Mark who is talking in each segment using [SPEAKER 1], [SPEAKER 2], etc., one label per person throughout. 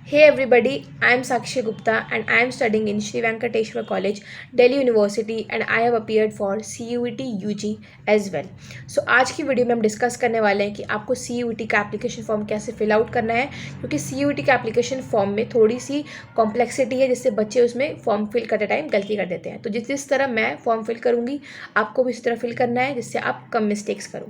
[SPEAKER 1] Hey everybody, I am Sakshi Gupta and I am studying in Sri Venkateshwar College, Delhi University and I have appeared for CUET UG as well. So आज की video में हम discuss करने वाले हैं कि आपको CUET का एप्लीकेशन फॉर्म कैसे फिल आउट करना है, क्योंकि CUET का एप्लीकेशन फॉर्म में थोड़ी सी कॉम्प्लेक्सिटी है जिससे बच्चे उसमें फॉर्म फिल करते टाइम गलती कर देते हैं। तो जिस तरह मैं फॉर्म फिल करूँगी आपको भी इस तरह फिल करना है जिससे आप कम मिस्टेक्स करो।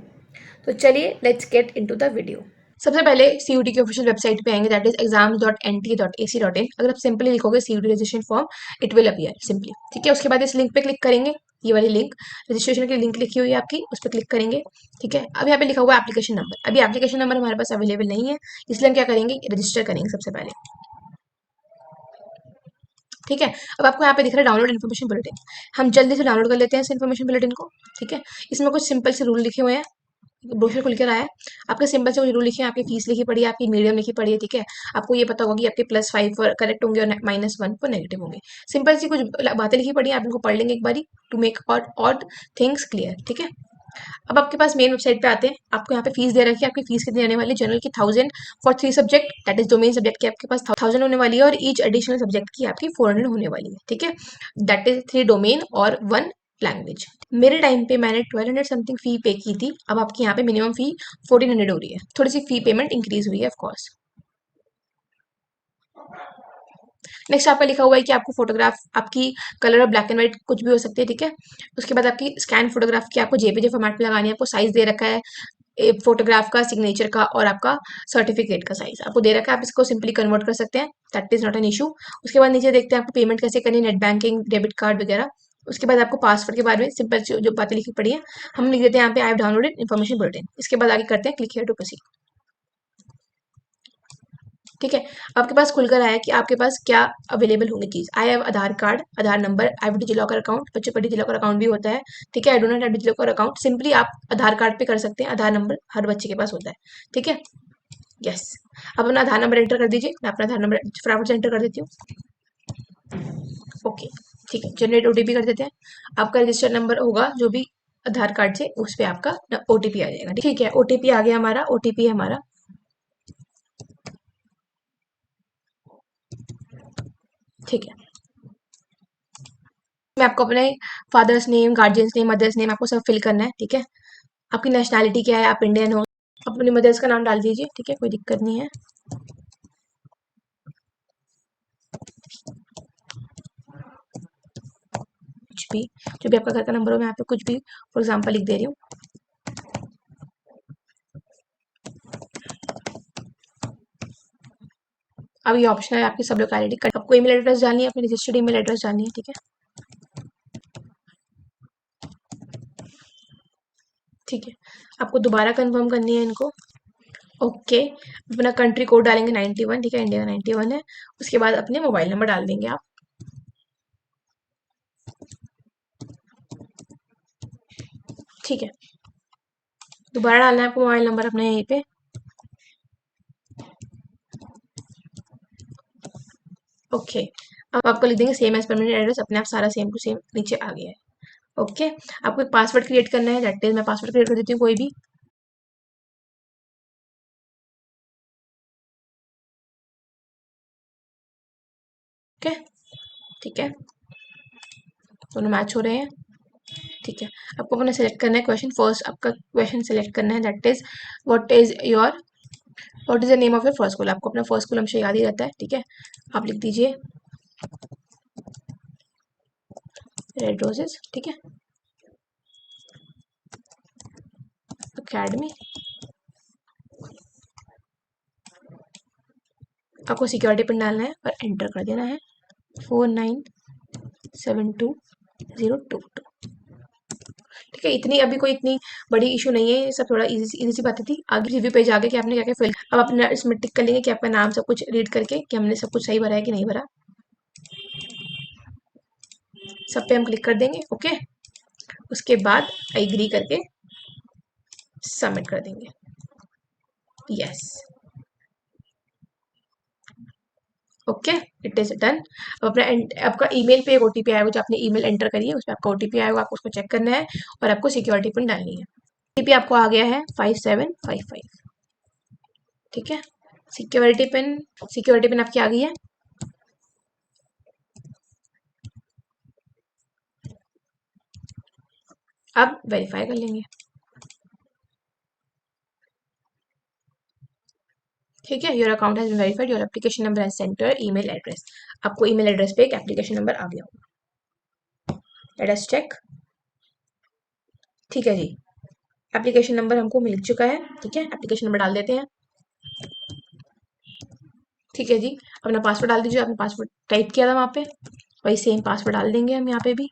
[SPEAKER 1] तो चलिए let's get into the video. सबसे पहले सीयूटी की ऑफिशियल वेबसाइट पे आएंगे, दैट इज exams.nt.ac.in। अगर आप सिंपली लिखोगे CUT registration form, it will appear simply. ठीक है, उसके बाद इस लिंक पे क्लिक करेंगे, ये वाली लिंक रजिस्ट्रेशन की लिंक लिखी हुई है आपकी, उस पर क्लिक करेंगे। ठीक है, अब यहाँ पे लिखा हुआ है एप्लीकेशन नंबर। अभी एप्लीकेशन नंबर हमारे पास अवेलेबल नहीं है, इसलिए हम क्या करेंगे, रजिस्टर करेंगे सबसे पहले। ठीक है, अब आपको यहाँ पे दिख रहा है डाउनलोड इन्फॉर्मेशन बुलेटिन। हम जल्दी से डाउनलोड कर लेते हैं इस इन्फॉर्मेशन बुलेटिन को। ठीक है, इसमें कुछ सिंपल से रूल लिखे हुए हैं, ब्रोशर खुल कर आया है। आपके सिंपल से रूल लिखे हैं, आपकी फीस लिखी पड़ी है, आपकी मीडियम लिखी पड़ी है। ठीक है, आपको ये पता होगा कि आपके +5 पर करेक्ट होंगे और -1 पर नेगेटिव होंगे। सिंपल सी कुछ बातें लिखी पड़ी है, आप इनको पढ़ लेंगे एक बारी to make odd things clear. ठीक है, अब आपके पास मेन वेबसाइट पे आते हैं। आपको यहाँ पे फीस दे रखी है, आपकी फीस कितनी आने वाली है, जनरल की 1000 for 3 subject, that is domain subject की आपके पास 1000 होने वाली है, और ईच एडिशनल सब्जेक्ट की आपकी 400 होने वाली है। ठीक है, दैट इज 3 डोमेन और 1 लैंग्वेज। मेरे टाइम पे मैंने 1200 समथिंग फी पे की थी, अब आपकी यहाँ पे मिनिमम फी 1400 हो रही है, थोड़ी सी फी पेमेंट इंक्रीज हुई है ऑफकोर्स। नेक्स्ट आपका लिखा हुआ है कि आपको फोटोग्राफ, आपकी कलर और ब्लैक एंड व्हाइट कुछ भी हो सकती है। ठीक है, उसके बाद आपकी स्कैन फोटोग्राफ की आपको जेपीजी फॉर्मेट में लगानी है, आपको साइज दे रखा है फोटोग्राफ का, सिग्नेचर का और आपका सर्टिफिकेट का साइज आपको दे रखा है। आप इसको सिंपली कन्वर्ट कर सकते हैं, that is not an issue. उसके बाद नीचे देखते हैं आपको पेमेंट कैसे करनी है, नेट बैंकिंग, डेबिट कार्ड वगैरह। उसके बाद आपको पासवर्ड के बारे में सिंपल जो बातें लिखी पड़ी है हम लिख देते हैं यहाँ पे, I have downloaded information bulletin. इसके बाद आगे करते हैं क्लिक हियर टू प्रोसीड। ठीक है, आपके पास खुलकर आया कि आपके पास क्या अवेलेबल होंगी चीज़। I have Aadhaar card, Aadhaar number, I have DigiLocker account, बच्चों पर डिजिलॉकर अकाउंट भी होता है। ठीक है, I do not have DigiLocker account, simply आप आधार कार्ड पे कर सकते हैं, आधार नंबर हर बच्चे के पास होता है। ठीक है, यस, अब अपना आधार नंबर एंटर कर दीजिए, मैं अपना आधार नंबर फटाफट से एंटर कर देती हूँ। ओके, ठीक है, जनरेट ओटीपी कर देते हैं। आपका रजिस्टर्ड नंबर होगा जो भी आधार कार्ड से, उस पर आपका ओटीपी आ जाएगा। ठीक है, ओटीपी आ गया हमारा, ओटीपी है हमारा। ठीक है, में आपको अपने father's name, guardian's name, mother's name आपको सब फिल करना है। ठीक है, आपकी नेशनैलिटी क्या है, आप इंडियन हो, अपनी मदर्स का नाम डाल दीजिए। ठीक है, कोई दिक्कत नहीं है। कुछ भी, जो भी आपका घर का नंबर हो, मैं यहाँ पे कुछ भी फॉर एग्जाम्पल लिख दे रही हूँ। अब ये ऑप्शन है आपकी सब लोकेलिटी, आपको ईमेल एड्रेस डालनी है, अपनी रजिस्टर्ड ईमेल एड्रेस डालनी है। ठीक है, ठीक है, आपको दोबारा कंफर्म करनी है इनको। ओके, अपना कंट्री कोड डालेंगे 91। ठीक है, इंडिया का 91 है। उसके बाद अपने मोबाइल नंबर डाल देंगे आप। ठीक है, दोबारा डालना है आपको मोबाइल नंबर अपना यहीं पे। ओके, अब आपको लिख देंगे सेम एज परमानेंट एड्रेस, अपने आप सारा सेम टू सेम नीचे आ गया है। ओके, आपको एक पासवर्ड क्रिएट करना है, दैट इज मैं पासवर्ड क्रिएट कर देती हूँ कोई भी। ओके, ठीक है, दोनों मैच हो रहे हैं। ठीक है, आपको अपना सेलेक्ट करना है क्वेश्चन, फर्स्ट आपका क्वेश्चन सेलेक्ट करना है, that is what is the name of your first school. आपको अपना फर्स्ट स्कूल हमेशा याद ही रहता है। ठीक है, आप लिख दीजिए रेड रोजेस। ठीक है, अकेडमी, आपको सिक्योरिटी पिन डालना है और एंटर कर देना है 497202। ठीक है, इतनी अभी कोई इतनी बड़ी इशू नहीं है, ये सब थोड़ा इजी सी बातें थी। आगे रिव्यू पेज आगे कि आपने क्या क्या फिल, अब अपना इसमें टिक कर लेंगे कि आपका नाम सब कुछ रीड करके कि हमने सब कुछ सही भरा है कि नहीं भरा। सब पे हम क्लिक कर देंगे। ओके, उसके बाद आई एग्री करके सबमिट कर देंगे। Yes, okay, it is done. अब अपना आपका ईमेल पे एक ओटीपी आएगा, जो आपने ईमेल एंटर करी है उस पर आपका ओटीपी आएगा, आपको उसको चेक करना है और आपको सिक्योरिटी पिन डालनी है। ओटीपी आपको आ गया है 5755। ठीक है, सिक्योरिटी पिन आपकी आ गई है। अब वेरीफाई कर लेंगे। ठीक है, your account has been verified, your application number has send to your email address. आपको ईमेल एड्रेस पे एक एप्लीकेशन नंबर आ गया होगा। Let us check. ठीक है जी, एप्लीकेशन नंबर हमको मिल चुका है। ठीक है, एप्लीकेशन नंबर डाल देते हैं। ठीक है जी, अपना पासवर्ड डाल दीजिए। आपने पासवर्ड टाइप किया था वहाँ पे, वही सेम पासवर्ड डाल देंगे हम यहाँ पे भी।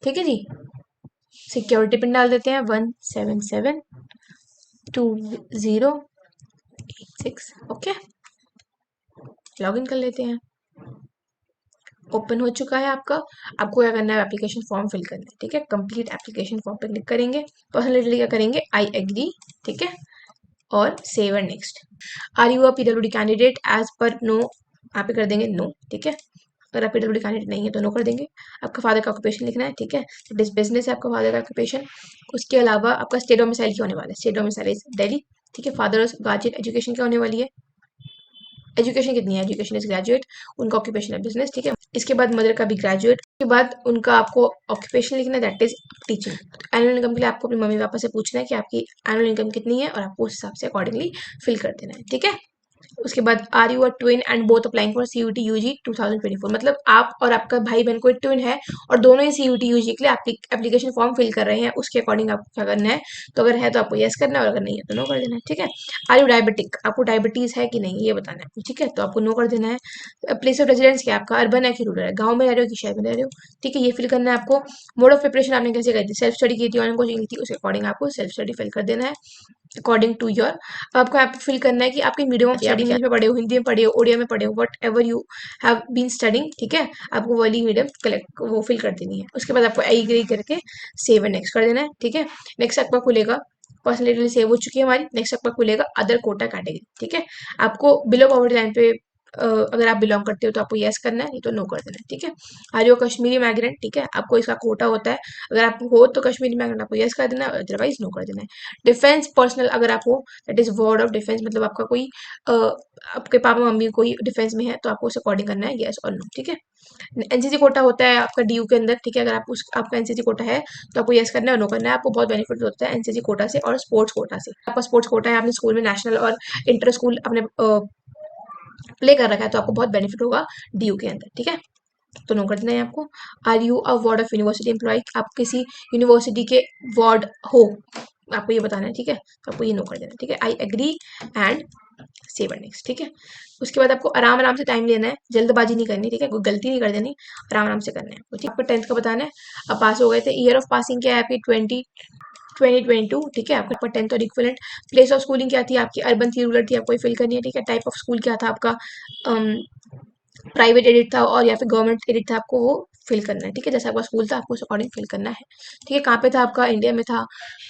[SPEAKER 1] ठीक है जी, सिक्योरिटी पिन डाल देते हैं 1772086। ओके, लॉगिन कर लेते हैं। ओपन हो चुका है आपका। आपको क्या करना है, एप्लीकेशन फॉर्म फिल करना है। ठीक है, कंप्लीट एप्लीकेशन फॉर्म पे क्लिक करेंगे। पर्सनली क्या करेंगे, आई एग्री। ठीक है, और save and next. Are you a PWD candidate as per no, आप पे कर देंगे नो। ठीक है, अगर आप पीडब्ल्यूडी कैंडिडेट नहीं है तो नो कर देंगे। आपका फादर का ऑक्यूपेशन लिखना है। ठीक है, दिस बिजनेस है आपका फादर का ऑक्यूपेशन। उसके अलावा आपका स्टेट डोमिसाइल क्या होने वाला है, स्टेट डोमिसाइल इज दिल्ली। ठीक है, फादर गार्जियन एजुकेशन क्या होने वाली है, एजुकेशन कितनी है, एजुकेशन इज ग्रेजुएट। उनका ऑक्यूपेशन है बिजनेस। ठीक है, इसके बाद मदर का भी ग्रेजुएट। के बाद उनका आपको ऑक्यूपेशन लिखना है, that is teaching. Annual income के लिए आपको अपनी मम्मी पापा से पूछना है कि आपकी एनुअल इनकम कितनी है, और आपको उस हिसाब से अकॉर्डिंगली फिल कर देना है। ठीक है, उसके बाद are you a twin and both applying for CUET UG 2024, मतलब आप और आपका भाई बहन कोई ट्विन है और दोनों ही सीयूटी यूजी के लिए एप्लीकेशन फॉर्म फिल कर रहे हैं, उसके अकॉर्डिंग आपको क्या करना है। तो अगर है तो आपको यस करना है, और अगर नहीं है तो नो कर देना है। ठीक है, आर यू डायबिटिक, आपको डायबिटीज है कि नहीं ये बताना है। ठीक है, तो आपको नो कर देना है। प्लेस ऑफ रेजिडेंस क्या है आपका, अर्बन है कि रूरल है, गाँव में रह रहे हो कि शहर में रह रहे हो। ठीक है, ये फिल करना है आपको। मोड ऑफ प्रिपरेशन आपने कैसे करी थी, सेल्फ स्टडी की थी, ऑनलाइन कोचिंग की थी, उसके अकॉर्डिंग आपको सेल्फ स्टडी फिल कर देना है अकॉर्डिंग टू योर। आपको यहाँ पे फिल करना है कि आपके मीडियम ऑफ स्टडी, इंग्लिश में पढ़े हो, हिंदी में पढ़े हो, ओडिया में पढ़े हो, whatever you have been studying. ठीक है, आपको वाली मीडियम कलेक्ट वो फिल कर देनी है। उसके बाद आपको आई एग्री करके सेव एंड नेक्स्ट कर देना है। ठीक है, नेक्स्ट आपका खुलेगा, पर्सनल डिटेल सेव हो चुकी है हमारी। नेक्स्ट आपका खुलेगा अदर कोटा कैटेगरी। ठीक है, आपको बिलो पॉवर्टी लाइन पे अगर आप बिलोंग करते हो तो आपको यस करना है, नहीं तो नो कर देना है। ठीक है, आर यू कश्मीरी माइग्रेंट, ठीक है, आपको इसका कोटा होता है। अगर आप हो तो कश्मीरी माइग्रेंट आपको यस कर देना है, अदरवाइज नो कर देना है। डिफेंस पर्सनल अगर आप हो, that is ward of defence, मतलब आपका कोई आपके पापा मम्मी कोई डिफेंस में है तो आपको उस अकॉर्डिंग करना है यस और नो। ठीक है, एनसीसी कोटा होता है आपका डीयू के अंदर। ठीक है, अगर आप उस आपका एनसीसी कोटा है तो आपको यस करना है और नो करना है। आपको बहुत बेनिफिट होता है एनसीसी कोटा से और स्पोर्ट्स कोटा से। आपका स्पोर्ट्स कोटा है, आपने स्कूल में नेशनल और इंटर स्कूल अपने प्ले कर रखा है तो आपको बहुत बेनिफिट होगा डीयू के अंदर। ठीक है, तो नो कर देना है आपको। Are you a ward of university employ, आप किसी यूनिवर्सिटी के वार्ड हो, आपको ये बताना है। ठीक है, तो आपको ये नो कर देना है। ठीक है, I agree and save and next. ठीक है, उसके बाद आपको आराम आराम से टाइम लेना है, जल्दबाजी नहीं करनी। ठीक है, कोई गलती नहीं कर देनी, आराम आराम से करना है आपको। ठीक है, आपको 10th का बताना है। अब पास हो गए थे, ईयर ऑफ पासिंग क्या है आपकी 2022। ठीक है, आपका 10th और इक्विवेलेंट। प्लेस ऑफ स्कूलिंग क्या थी आपकी, अर्बन थी, रूरल थी, आपको ये फिल करनी है। ठीक है, टाइप ऑफ स्कूल क्या था आपका, प्राइवेट एडिट था और या फिर गवर्नमेंट एडिट था, आपको वो फिल करना है। ठीक है, जैसा आपका स्कूल था आपको उस अकॉर्डिंग फिल करना है। ठीक है, कहाँ पे था आपका, इंडिया में था।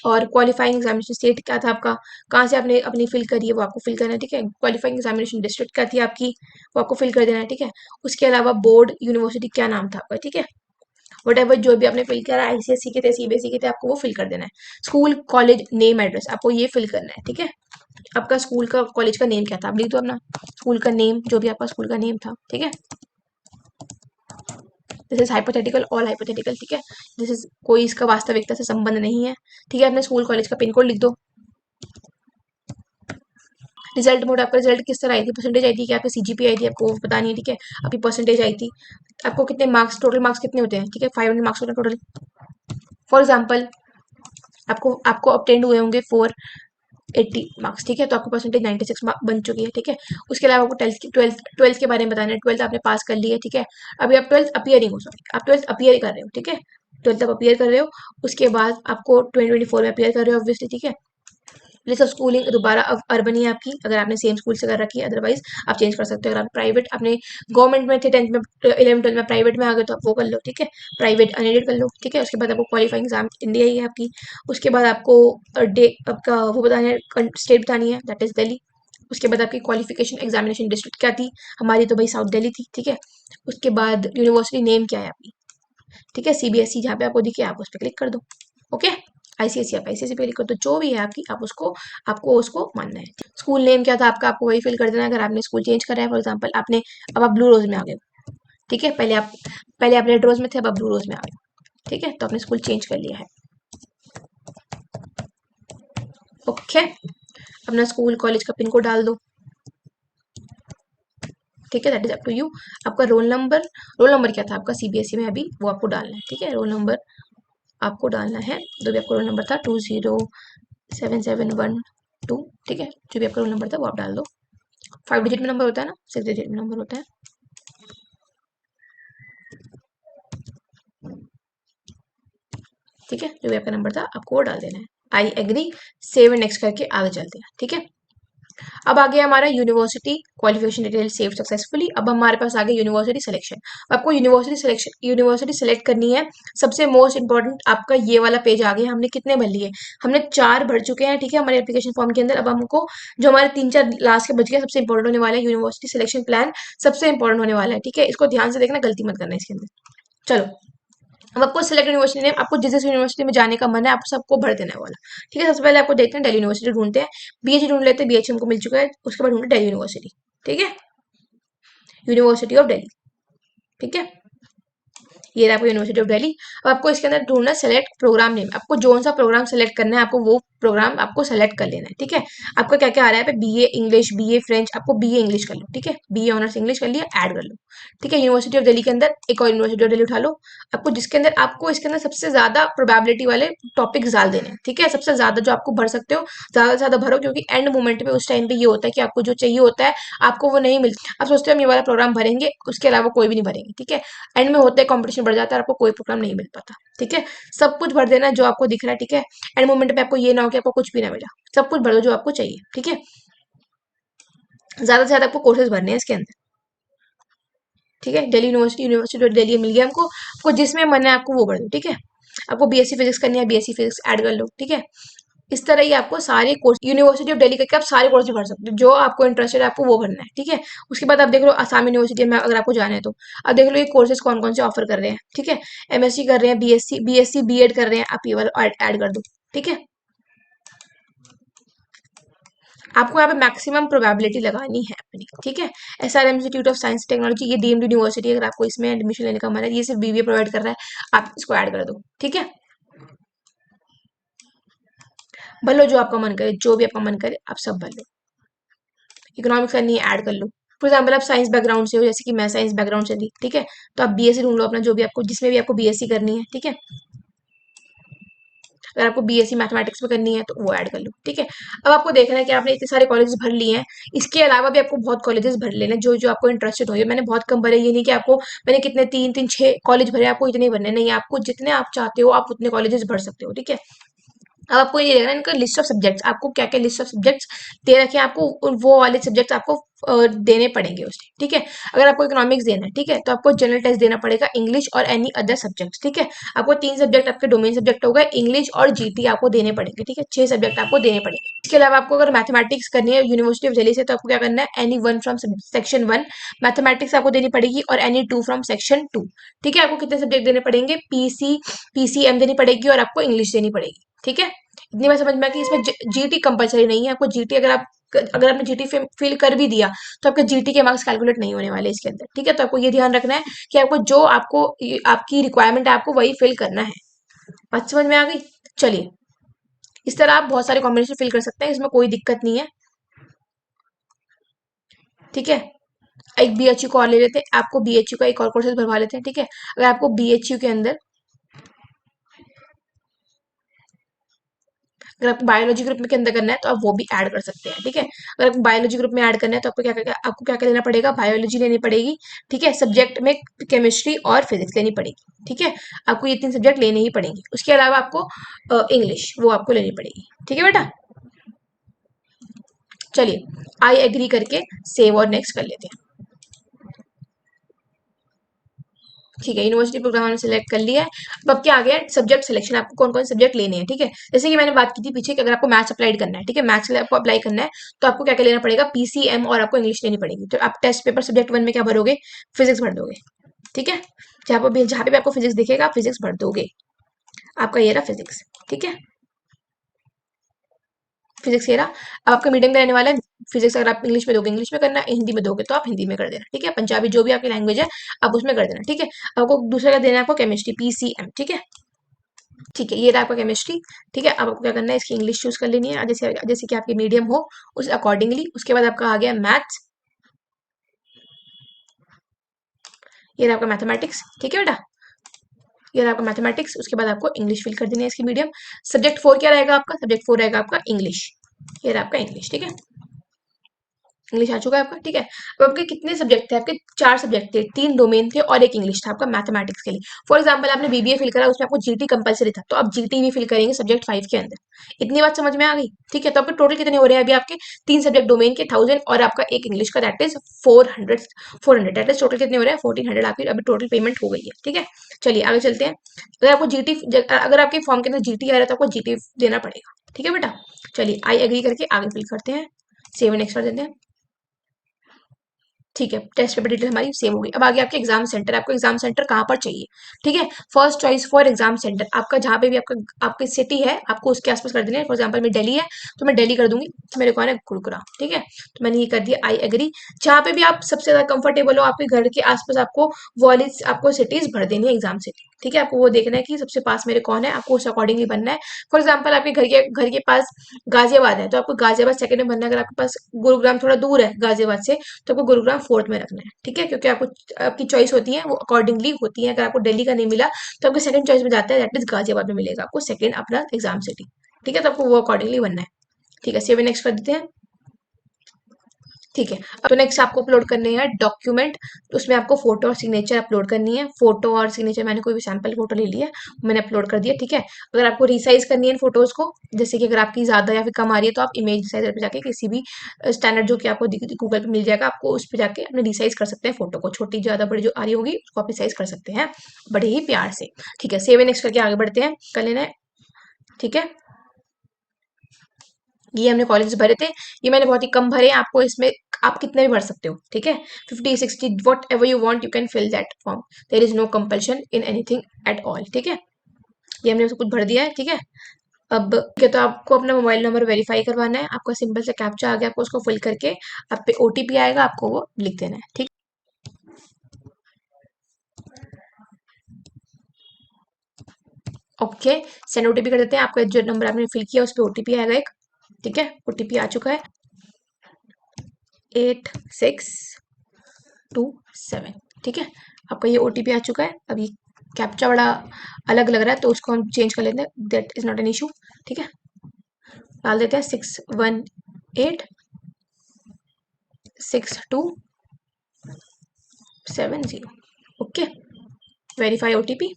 [SPEAKER 1] और क्वालिफाइंग एग्जामिनेशन स्टेट क्या था आपका, कहाँ से आपने अपनी फिल करी है वो आपको फिल करना है। ठीक है, क्वालिफाइंग एग्जामिनेशन डिस्ट्रिक्ट क्या थी आपकी, वो आपको फिल कर देना है। ठीक है, उसके अलावा बोर्ड यूनिवर्सिटी क्या नाम था आपका। ठीक है, वट एवर जो भी आपने फिल करा, आईसीएससी के थे, सीबीएसई के थे, आपको वो फिल कर देना है। स्कूल कॉलेज नेम एड्रेस आपको ये फिल करना है। ठीक है, आपका स्कूल का कॉलेज का नेम क्या था, आप लिख दो अपना स्कूल का नेम, जो भी आपका स्कूल का नेम था। ठीक है, this is hypothetical, all hypothetical. ठीक है, दिस इज कोई इसका वास्तविकता से संबंध नहीं है। ठीक है, अपने स्कूल कॉलेज का पिन कोड लिख दो। रिजल्ट मोड, आपका रिजल्ट किस तरह आई थी, परसेंटेज आई थी कि आपकी सीजीपी आई थी, आपको बतानी है। ठीक है, आपकी परसेंटेज आई थी, आपको कितने मार्क्स, टोटल मार्क्स कितने होते हैं। ठीक है, 500 मार्क्स होते हैं टोटल। फॉर एग्जाम्पल आपको आपको obtained हुए होंगे 480 मार्क्स। ठीक है, तो आपको परसेंटेज 96 बन चुकी है। ठीक है, उसके अलावा आपको ट्वेल्थ के बारे में बताना है। ट्वेल्थ आपने पास कर ली है। ठीक है, अभी आप ट्वेल्थ अपियरिंग हो, सॉरी आप ट्वेल्थ अपियर कर रहे हो। ठीक है, ट्वेल्थ आप अपियर कर रहे हो, उसके बाद आपको 2024 में अपियर कर रहे हो ऑब्वियसली। ठीक है, प्लेस ऑफ स्कूलिंग दोबारा अब अर्बन ही है आपकी, अगर आपने सेम स्कूल से कर रखी है, अदरवाइज आप चेंज कर सकते हो। अगर आप प्राइवेट अपने गवर्नमेंट में थे 10th में, 11 12 में प्राइवेट में आ गए तो आप वो कर लो। ठीक है, प्राइवेट अनएडेड कर लो। ठीक है, उसके बाद आपको क्वालिफाइंग एग्जाम इंडिया ही है आपकी। उसके बाद आपको डे आपका वो बताना है, स्टेट बतानी है, दैट इज दिल्ली। उसके बाद आपकी क्वालिफिकेशन एग्जामिनेशन डिस्ट्रिक्ट क्या थी, हमारी तो भाई साउथ दिल्ली थी। ठीक है, उसके बाद यूनिवर्सिटी नेम क्या है आपकी। ठीक है, सीबीएसई जहाँ पे आपको दिखे आप उस पर क्लिक कर दो। ओके, आईसीएसई, आप आईसीएसई पे लिखो, तो जो भी है आपकी आप उसको आपको उसको मानना है। स्कूल नेम क्या था आपका, आपको वही फिल कर देना है। अगर आपने स्कूल चेंज करा है, फॉर एग्जाम्पल आपने, अब आप ब्लू रोज में आ गए, ठीक है, पहले आप रेड रोज में थे, अब आप ब्लू रोज में आ गए, ठीक है, तो आपने स्कूल चेंज कर लिया है। ओके, अपना स्कूल कॉलेज का पिन कोड डाल दो, ठीक है, that is up to you. आपका रोल नंबर क्या था आपका सीबीएसई में अभी, वो आपको डालना है, ठीक है, रोल नंबर आपको डालना है, जो भी आपका रोल नंबर था 207712, ठीक है, जो भी आपका रोल नंबर था वो आप डाल दो। 5 डिजिट में नंबर होता है ना, 6 डिजिट में नंबर होता है, ठीक है, जो भी आपका नंबर था आपको वो डाल देना है। I agree, save and next करके आगे चलते हैं, ठीक है। अब आ गया हमारा university qualification detail save successfully. अब हमारे पास आ गया यूनिवर्सिटी सिलेक्शन। आपको यूनिवर्सिटी सेलेक्ट करनी है। सबसे मोस्ट इंपॉर्टेंट आपका ये वाला पेज आ गया। हमने कितने भर लिए, हमने 4 भर चुके हैं, ठीक है, हमारे एप्लीकेशन फॉर्म के अंदर। अब हमको जो हमारे 3-4 लास्ट के बच गए, सबसे इंपॉर्टेंट होने वाला है यूनिवर्सिटी सिलेक्शन प्लान, सबसे इंपॉर्टेंट होने वाला है, ठीक है, इसको ध्यान से देखना, गलती मत करना इसके अंदर। चलो, अब आपको सिलेक्ट यूनिवर्सिटी नेम, आपको जिस जिस यूनिवर्सिटी में जाने का मन है आप सबको भर देना है वाला, ठीक है। सबसे पहले आपको देखते हैं, दिल्ली यूनिवर्सिटी ढूंढते हैं, बीएचयू ढूंढ लेते हैं, बीएचयू हमको मिल चुका है, उसके बाद ढूंढते दिल्ली यूनिवर्सिटी, ठीक है, यूनिवर्सिटी ऑफ दिल्ली, ठीक है, ये रहा आपको यूनिवर्सिटी ऑफ दिल्ली। अब आपको इसके अंदर ढूंढना है सेलेक्ट प्रोग्राम नेम, आपको जो सा प्रोग्राम सेलेक्ट करना है आपको वो प्रोग्राम आपको सेलेक्ट कर लेना है, ठीक है। आपका क्या क्या आ रहा है, बीए इंग्लिश, बीए फ्रेंच, आपको बीए इंग्लिश कर लो, ठीक है, बीए ऑनर्स इंग्लिश कर लिया, ऐड कर लो, ठीक है। यूनिवर्सिटी ऑफ दिल्ली के अंदर एक और यूनिवर्सिटी ऑफ दिल्ली उठा लो, आपको जिसके अंदर आपको इसके अंदर सबसे ज्यादा प्रोबेबिलिटी वाले टॉपिक्स डाल देने हैं, ठीक है, सबसे ज्यादा जो आपको भर सकते हो ज्यादा से ज्यादा भरो, क्योंकि एंड मोमेंट पे उस टाइम पे ये होता है कि आपको जो चाहिए होता है आपको वो नहीं मिलता। आप सोचते हो हम ये वाला प्रोग्राम भरेंगे, उसके अलावा कोई भी नहीं भरेंगे, ठीक है, एंड में होता है कंपटीशन बढ़ जाता है, आपको कोई प्रोग्राम नहीं मिल पाता, ठीक है। सब कुछ भर देना जो आपको दिख रहा है, ठीक है, एंड मोमेंट पे आपको ये ना हो कि आपको कुछ भी ना मिला, सब कुछ भर दो जो आपको चाहिए, ठीक है। ज्यादा से ज्यादा आपको कोर्सेज भरने हैं इसके अंदर, ठीक है। दिल्ली यूनिवर्सिटी दिल्ली मिल गया हमको, आपको जिसमें मन है आपको वो भर दो, ठीक है। आपको बीएससी फिजिक्स करनी है, बीएससी फिजिक्स ऐड कर लो, ठीक है। इस तरह ही आपको सारे कोर्स यूनिवर्सिटी ऑफ दिल्ली करके आप सारे कोर्स भी भर सकते हो, जो आपको इंटरेस्टेड है आपको वो भरना है, ठीक है। उसके बाद आप देख लो आसाम यूनिवर्सिटी में अगर आपको जाना है तो अब देख लो ये कोर्सेज कौन कौन से ऑफर कर रहे हैं, ठीक है। एमएससी कर रहे हैं, बीएससी बीएड कर रहे हैं, आप ये वाला ऐड कर दो, ठीक है। आपको यहाँ पे मैक्सिमम प्रोबेबिलिटी लगानी है अपनी, ठीक है। SR institute of science technology, ये डीम्ड यूनिवर्सिटी, अगर आपको इसमें एडमिशन लेने का मन है, ये सिर्फ बीबीए प्रोवाइड कर रहा है, आप इसको ऐड कर दो, ठीक है। भर लो जो आपका मन करे, जो भी आपका मन करे आप सब भर लो। इकोनॉमिक्स करनी है ऐड कर लो, फॉर एग्जाम्पल आप साइंस बैकग्राउंड से हो, जैसे कि मैं साइंस बैकग्राउंड से थी, ठीक है, तो आप बीएससी ढूंढ लो अपना, जो भी आपको जिसमें भी आपको बीएससी करनी है, ठीक है। अगर आपको बीएससी मैथमेटिक्स में करनी है तो वो ऐड कर लो, ठीक है। अब आपको देखना है कि आपने इतने सारे कॉलेजेस भर लिए हैं, इसके अलावा भी आपको बहुत कॉलेजेस भर लेने जो जो आपको इंटरेस्टेड हो। मैंने बहुत कम भरे, ये नहीं कि आपको मैंने कितने 3-3-6 कॉलेज भरे, आपको इतने भरने नहीं, आपको जितने आप चाहते हो आप उतने कॉलेजेस भर सकते हो, ठीक है। अब आपको ये देखना है इनका लिस्ट ऑफ सब्जेक्ट्स, आपको क्या क्या लिस्ट ऑफ सब्जेक्ट्स दे रखे हैं, आपको वो वाले सब्जेक्ट्स आपको देने पड़ेंगे उसमें, ठीक है। अगर आपको इकोनॉमिक्स देना है, ठीक है, तो आपको जनरल टेस्ट देना पड़ेगा, इंग्लिश और एनी अदर सब्जेक्ट्स, ठीक है। आपको 3 सब्जेक्ट आपके डोमेन सब्जेक्ट हो गए, इंग्लिश और जीटी आपको देने पड़ेंगे, ठीक है, 6 सब्जेक्ट आपको देने पड़ेंगे। इसके अलावा आपको अगर मैथमेटिक्स करनी है यूनिवर्सिटी ऑफ दिल्ली से, तो आपको क्या करना है, any one from section 1 mathematics आपको देनी पड़ेगी, और एनी 2 फ्रॉम सेक्शन 2, ठीक है। आपको कितने सब्जेक्ट देने पड़ेंगे, पीसीएम देनी पड़ेगी और आपको इंग्लिश देनी पड़ेगी, ठीक है। इतनी बात समझ में आ कि इसमें जीटी कंपलसरी नहीं है, आपको जीटी अगर आपने जीटी फिल कर भी दिया तो आपके जीटी के मार्क्स कैलकुलेट नहीं होने वाले इसके अंदर, ठीक है। तो आपको ये ध्यान रखना है कि आपको जो आपकी रिक्वायरमेंट है आपको वही फिल करना है। बात समझ में आ गई। चलिए, इस तरह आप बहुत सारे कॉम्बिनेशन फिल कर सकते हैं, इसमें कोई दिक्कत नहीं है, ठीक है। एक बीएचयू को और ले लेते हैं, आपको बीएचयू का एक और कोर्सेज भरवा लेते हैं, ठीक है। अगर आपको बीएचयू के अंदर अगर आपको बायोलॉजी ग्रुप में के अंदर करना है तो आप वो भी ऐड कर सकते हैं, ठीक है। अगर आपको बायोलॉजी ग्रुप में ऐड करना है तो आपको क्या क्या लेना पड़ेगा, बायोलॉजी लेनी पड़ेगी, ठीक है। सब्जेक्ट में केमिस्ट्री और फिजिक्स लेनी पड़ेगी, ठीक है। आपको ये 3 सब्जेक्ट लेने ही पड़ेंगे। उसके अलावा आपको इंग्लिश वो आपको लेनी पड़ेगी, ठीक है बेटा। चलिए, आई एग्री करके सेव और नेक्स्ट कर लेते हैं, ठीक है। यूनिवर्सिटी प्रोग्राम हमने सेलेक्ट कर लिया है। अब क्या आ गया, सब्जेक्ट सिलेक्शन, आपको कौन कौन से सब्जेक्ट लेने हैं, ठीक है। जैसे कि मैंने बात की थी पीछे कि अगर आपको मैथ्स अप्लाई करना है, ठीक है, मैथ्स आपको अप्लाई करना है तो आपको क्या क्या लेना पड़ेगा, पीसीएम और आपको इंग्लिश लेनी पड़ेगी। तो आप टेस्ट पेपर सब्जेक्ट 1 में क्या भरोगे, फिजिक्स भर दोगे, ठीक है। जहाँ पे भी आपको फिजिक्स दिखेगा आप फिजिक्स भर दोगे, आपका ये रहा फिजिक्स, ठीक है। फिजिक्स ये रहा। अब आपका मीडियम का रहने वाला है फिजिक्स। अगर आप इंग्लिश में दोगे इंग्लिश में करना, हिंदी में दोगे तो आप हिंदी में कर देना, ठीक है। पंजाबी जो भी आपकी लैंग्वेज है आप उसमें कर देना, ठीक है। आपको दूसरा का देना है आपको केमिस्ट्री, पीसीएम, ठीक है। ठीक है, ये रहा आपका केमिस्ट्री। ठीक है, अब आपको क्या करना है, इसकी इंग्लिश चूज कर लेनी है, जैसे जैसे कि आपकी मीडियम हो उस अकॉर्डिंगली। उसके बाद आपका आ गया मैथ्स, ये रहा आपका मैथमेटिक्स, ठीक है बेटा। ये रहा आपका मैथमेटिक्स। उसके बाद आपको इंग्लिश फिल कर देनी है इसकी मीडियम। सब्जेक्ट 4 क्या रहेगा आपका, सब्जेक्ट 4 रहेगा आपका इंग्लिश। ये रहा आपका इंग्लिश, ठीक है। इंग्लिश आ चुका है आपका, ठीक है। अब आपके कितने सब्जेक्ट थे, आपके 4 सब्जेक्ट थे, 3 डोमेन थे और एक इंग्लिश था आपका मैथमेटिक्स के लिए। फॉर एग्जांपल आपने बीबीए फिल करा, उसमें आपको जीटी कंपलसरी था, तो आप जीटी भी फिल करेंगे सब्जेक्ट 5 के अंदर। इतनी बात समझ में आ गई, ठीक है। तो आपके टोटल कितने हो रहे हैं अभी आपके, 3 सब्जेक्ट डोमेन के 1000 और आपका एक इंग्लिश का, that is 400 that is total कितने हो रहे हैं 1400 आपकी अभी टोटल पेमेंट हो गई है, ठीक है। चलिए आगे चलते हैं। अगर आपको जीटी, अगर आपके फॉर्म के अंदर जीटी आ रहा है तो आपको जीटी देना पड़ेगा, ठीक है बेटा। चलिए आई एग्री करके आगे फिल करते हैं, सेव नेक्स्ट कर देते हैं। ठीक है, टेस्ट पेपर डिटेल हमारी सेव हो गई। अब आगे आपके एग्जाम सेंटर, आपको एग्जाम सेंटर कहाँ पर चाहिए, ठीक है। First choice for exam centre आपका जहाँ पे भी आपका आपकी सिटी है आपको उसके आसपास कर देना है। फॉर एग्जाम्पल मैं दिल्ली है तो मैं दिल्ली कर दूंगी, तो मेरे को आना है गुरुग्राम, ठीक है। तो मैंने ये कर दिया, आई एग्री। जहाँ पे भी आप सबसे ज्यादा कंफर्टेबल हो आपके घर के आसपास, आपको वो वाली आपको सिटीज भर देनी है एग्जाम सिटी, ठीक है। आपको वो देखना है कि सबसे पास मेरे कौन है, आपको उस अकॉर्डिंगली बनना है। फॉर एग्जाम्पल आपके घर के पास गाजियाबाद है तो आपको गाजियाबाद सेकंड में बनना है। अगर आपके पास गुरुग्राम थोड़ा दूर है गाजियाबाद से तो आपको गुरुग्राम फोर्थ में रखना है, ठीक है। क्योंकि आपको आपकी चॉइस होती है वो अकॉर्डिंगली होती है। अगर आपको दिल्ली का नहीं मिला तो आपको सेकंड चॉइस में जाता है, दैट इज गाजियाबाद में मिलेगा आपको सेकंड अपना एग्जाम सिटी, ठीक है। तो आपको वो अकॉर्डिंगली बनना है, ठीक है। सेव नेक्स्ट कर देते हैं, ठीक है। अब तो नेक्स्ट आपको अपलोड करने हैं डॉक्यूमेंट, तो उसमें आपको फोटो और सिग्नेचर अपलोड करनी है। फोटो और सिग्नेचर मैंने कोई भी सैंपल फोटो ले लिया, मैंने अपलोड कर दिया, ठीक है। अगर आपको रिसाइज करनी है फोटोज को, जैसे कि अगर आपकी ज्यादा या फिर कम आ रही है तो आप इमेज साइजर पे जाके किसी भी स्टैंडर्ड जो कि आपको गूगल पे मिल जाएगा, आपको उस पर जाके अपने रिसाइज कर सकते हैं फोटो को। छोटी ज्यादा बड़ी जो आ रही होगी उसको आप रिसाइज कर सकते हैं बड़े ही प्यार से, ठीक है। सेव नेक्स्ट करके आगे बढ़ते हैं, कर लेना है, ठीक है। ये हमने कॉलेज भरे थे, ये मैंने बहुत ही कम भरे हैं। आपको इसमें आप कितने भी भर सकते हो, ठीक है। 50 60 whatever you want you can fill that form, there is no compulsion in anything at all, ठीक है। ये हमने सब कुछ भर दिया है, ठीक है। अब ठीक है, तो आपको अपना मोबाइल नंबर वेरीफाई करवाना है। आपका सिंपल से कैप्चा आ गया, आपको उसको फिल करके आप पे ओटीपी आएगा, आपको वो लिख देना है, ठीक। ओके, सेंड ओटीपी कर देते हैं। आपका जो नंबर आपने फिल किया उस पर ओटीपी आएगा एक, ठीक है। ओटीपी आ चुका है 8627, ठीक है। आपका ये ओटीपी आ चुका है। अब ये कैप्चा बड़ा अलग लग रहा है तो उसको हम चेंज कर लेते हैं, that is not an issue, ठीक है। डाल देते हैं 618627 okay. Verify OTP,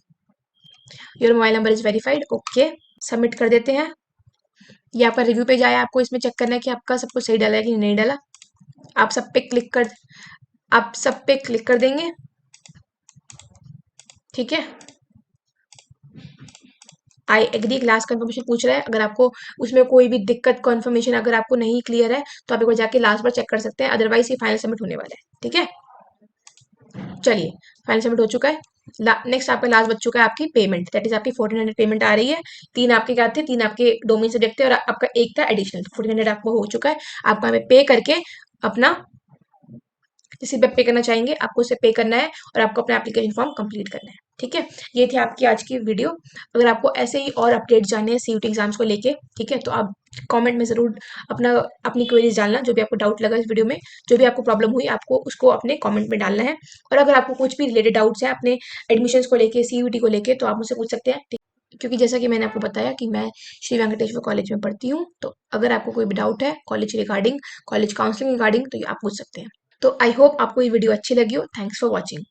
[SPEAKER 1] your mobile number is verified, okay. Submit कर देते हैं। ये आपका रिव्यू पेज आया, आपको इसमें चेक करना है कि आपका सब कुछ सही डाला है कि नहीं डाला। आप सब पे क्लिक कर आप सब पे क्लिक कर देंगे, ठीक है। आई एग्री क्लास कंफर्मेशन पूछ रहा है। अगर आपको उसमें कोई भी दिक्कत कंफर्मेशन अगर आपको नहीं क्लियर है तो आप एक बार जाके लास्ट बार चेक कर सकते हैं, अदरवाइज ये फाइनल सबमिट होने वाला है, ठीक है। चलिए फाइनल सबमिट हो चुका है। नेक्स्ट आपका लास्ट बच चुका है आपकी पेमेंट, दैट इज आपकी 1400 पेमेंट आ रही है। 3 आपके क्या थे, 3 आपके डोमेन सब्जेक्ट थे और आपका एक था एडिशनल, 1400 आपको हो चुका है। आपको हमें पे करके अपना जिस पे पे करना चाहेंगे आपको उसे पे करना है और आपको अपना एप्लीकेशन फॉर्म कंप्लीट करना है, ठीक है। ये थी आपकी आज की वीडियो। अगर आपको ऐसे ही और अपडेट जानने हैं सीयूटी एग्जाम्स को लेके, ठीक है, तो आप कमेंट में जरूर अपना अपनी क्वेरीज डालना, जो भी आपको डाउट लगा इस वीडियो में, जो भी आपको प्रॉब्लम हुई आपको उसको अपने कमेंट में डालना है। और अगर आपको कुछ भी रिलेटेड डाउट्स हैं अपने एडमिशन्स को लेके, सीयूटी को लेके, तो आप मुझसे पूछ सकते हैं, क्योंकि जैसा कि मैंने आपको बताया कि मैं श्री वेंकटेश्वर कॉलेज में पढ़ती हूँ, तो अगर आपको कोई भी डाउट है college regarding, college counselling regarding, तो ये आप पूछ सकते हैं। तो आई होप आपको ये वीडियो अच्छी लगी हो। Thanks for watching.